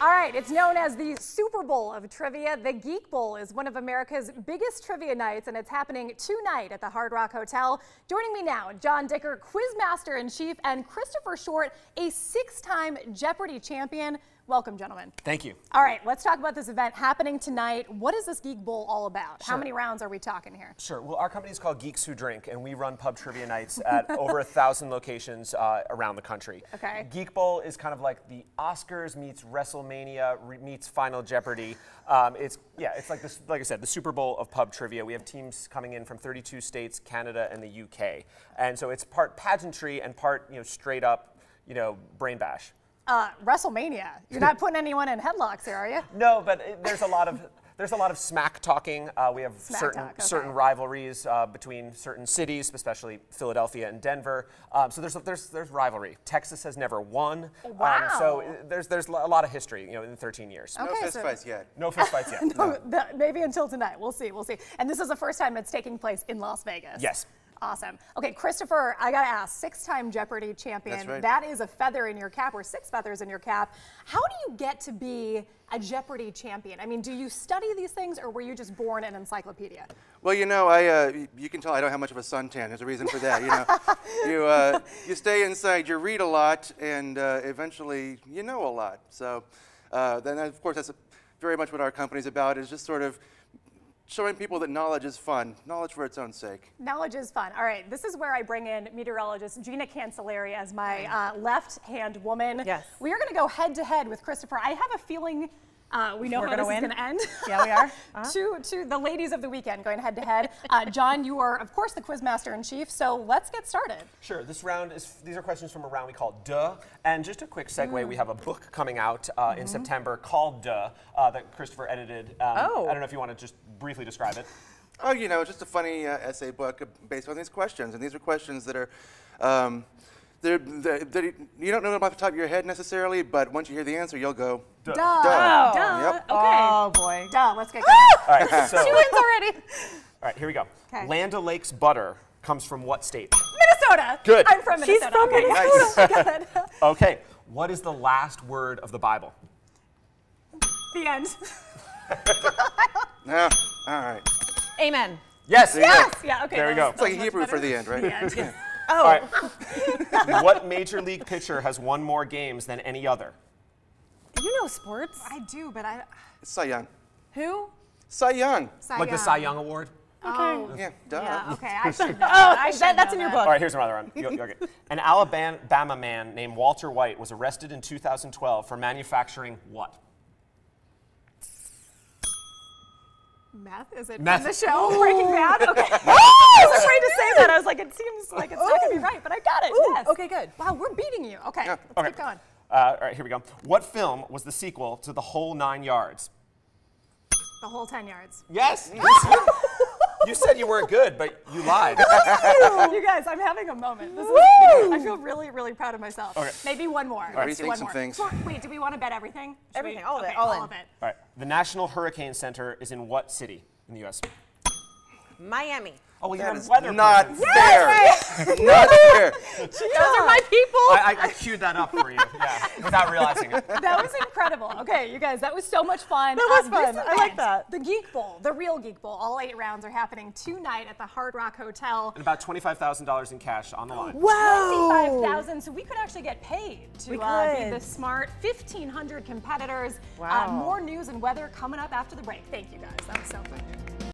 All right, it's known as the Super Bowl of trivia. The Geek Bowl is one of America's biggest trivia nights, and it's happening tonight at the Hard Rock Hotel. Joining me now, John Dicker, Quizmaster-in-Chief, and Christopher Short, a six-time Jeopardy champion. Welcome, gentlemen. Thank you. All right, let's talk about this event happening tonight. What is this Geek Bowl all about? Sure. How many rounds are we talking here? Sure. Well, our company is called Geeks Who Drink, and we run pub trivia nights at over 1,000 locations around the country. Okay. Geek Bowl is kind of like the Oscars meets WrestleMania meets Final Jeopardy. It's like this, like I said, the Super Bowl of pub trivia. We have teams coming in from 32 states, Canada, and the UK, and so it's part pageantry and part straight up brain bash. WrestleMania. You're not putting anyone in headlocks here, are you? No, but there's a lot of smack talking. We have certain rivalries between certain cities, especially Philadelphia and Denver. So there's rivalry. Texas has never won. Wow. So there's a lot of history, in 13 years. Okay, no fist fights yet. No fist fights yet. No. Maybe until tonight. We'll see. We'll see. And this is the first time it's taking place in Las Vegas. Yes. Awesome. Okay, Christopher, I gotta ask, six-time Jeopardy champion. That's right. That is a feather in your cap, or six feathers in your cap. How do you get to be a Jeopardy champion? I mean, do you study these things, or were you just born an encyclopedia? Well, you can tell I don't have much of a suntan. There's a reason for that. You stay inside, you read a lot, and eventually you know a lot. So then, of course, that's very much what our company's about, is just sort of showing people that knowledge is fun, knowledge for its own sake. Knowledge is fun. All right, this is where I bring in meteorologist Gina as my left-hand woman. Yes. We are gonna go head-to-head with Christopher. I have a feeling we know how this is gonna end. Yeah, we are. To the ladies of the weekend going head-to-head. John, you are, of course, the Quizmaster-in-Chief, so let's get started. Sure. These are questions from a round we call Duh. And just a quick segue, we have a book coming out in September called Duh that Christopher edited. I don't know if you want to just briefly describe it. Oh, it's just a funny essay book based on these questions. And these are questions that are, you don't know them off the top of your head necessarily, but once you hear the answer, you'll go, Duh. duh. Duh. Yep. Okay. Oh, boy. Duh, let's get going. All right, so, She wins already. all right, here we go. Okay. Land O'Lakes butter comes from what state? Minnesota. Good. I'm from Minnesota. She's from Minnesota. Nice. Good. Okay, what is the last word of the Bible? The end. Yeah. All right. Amen. Yes. Yes. Yeah, okay. There we that go. was It's like much Hebrew better. for the end, right? The end, yes. Oh. All right. What major league pitcher has won more games than any other? You know sports. I do, but I... It's Cy Young. Who? Cy Young. Like the Cy Young Award? Oh, Yeah, duh. yeah, okay, I should know. I should that's know in your that. book. All right, here's another one. Okay. An Alabama man named Walter White was arrested in 2012 for manufacturing what? Meth? Is it Meth. from the show Breaking Bad? Okay. I was afraid to say that. I was like, it seems like it's not going to be right, but I got it. Ooh, Yes. okay, good. Wow, we're beating you. Okay, Yeah. let's keep going. All right, here we go. What film was the sequel to The Whole 9 Yards? The whole 10 yards. Yes. You said you weren't good, but you lied. You guys, I'm having a moment. This is, I feel really, really proud of myself. Okay. Maybe one more. Let's do Rethink one some more. things. So, wait, do we want to bet everything? Should Everything, we? all of it, Okay, all all in. of it. All right. The National Hurricane Center is in what city in the U.S.? Miami. Oh, well, you That have is weather not person. fair. Not fair. Those are my people. I queued that up for you, yeah, without realizing it. That was incredible. Okay, you guys, that was so much fun. That was This fun. I like event, that. The Geek Bowl, the real Geek Bowl, all 8 rounds are happening tonight at the Hard Rock Hotel. And about $25,000 in cash on the line. Wow. 25,000, so we could actually get paid to We be could. the smart 1,500 competitors. Wow. More news and weather coming up after the break. Thank you guys. That was so fun.